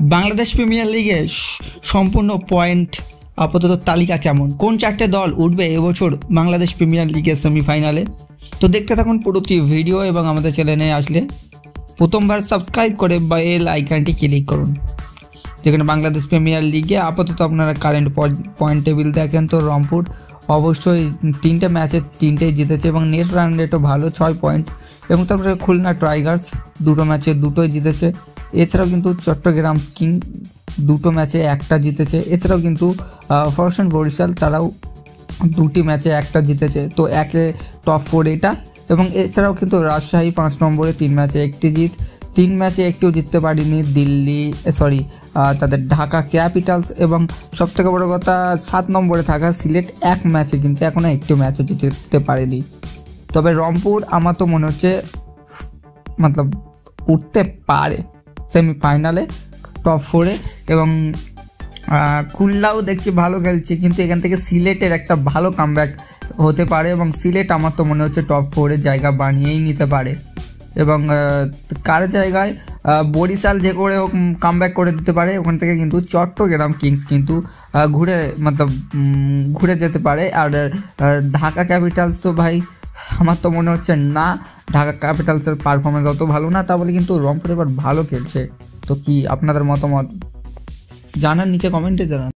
Bangladesh premier লিগে সম্পূর্ণ point আপাতত তালিকা কেমন, কোন চারটে দল উঠবে এবছর বাংলাদেশ প্রিমিয়ার লিগের সেমিফাইনালে। তো দেখতে থাকুন পুরোটি ভিডিও এবং আমাদের চ্যানেলে আসলে প্রথমবার সাবস্ক্রাইব করে বেল আইকনটি ক্লিক করুন। যেখানে বাংলাদেশ প্রিমিয়ার লিগে আপাতত আপনারা কারেন্ট পয়েন্ট টেবিল দেখেন তো রংপুর অবশ্যই 3টে ম্যাচে 3টেই জিতেছে এবং নেট রান রেটও ভালো 6 পয়েন্ট। এবং তারপরে খুলনা টাইগার্স 2টো ম্যাচে 2টোই জিতেছে। এছাড়াও কিন্তু চট্টগ্রাম কিং 2টো ম্যাচে 1টা জিতেছে। এছাড়াও কিন্তু ফরচুন বরিশাল তারাও 2টি ম্যাচে 1টা জিতেছে। তো একে টপ 4 এটা। এবং এছাড়াও কিন্তু রাজশাহী 5 নম্বরে 3 ম্যাচে 1টি জিত, 3 ম্যাচে একটিও জিততে পারেনি তাদের ঢাকা ক্যাপিটালস। এবং সবথেকে বড় কথা 7 নম্বরে থাকা সিলেট 1 ম্যাচে কিন্তু এখনও একটি ম্যাচও জিততে পারেনি। তবে রংপুর আমার তো মনে হচ্ছে উঠতে পারে সেমিফাইনালে টপ 4-এ। এবং খুলনাও দেখছি ভালো খেলছে, কিন্তু এখান থেকে সিলেটের একটা ভালো কামব্যাক হতে পারে এবং সিলেট আমার তো মনে হচ্ছে টপ 4-এ জায়গা বানিয়েই নিতে পারে। এবং কার জায়গায় বরিশাল যে করে হোক কামব্যাক করে দিতে পারে, ওখান থেকে কিন্তু চট্টগ্রাম কিংস কিন্তু ঘুরে যেতে পারে। আর ঢাকা ক্যাপিটালস তো ভাই আমার তো মনে হচ্ছে না, ঢাকা ক্যাপিটালসের পারফরমেন্স অত ভালো না, তা বলে কিন্তু রংপুর এবার ভালো খেলছে। তো কি আপনাদের মতামত জানান, নিচে কমেন্টে জানান।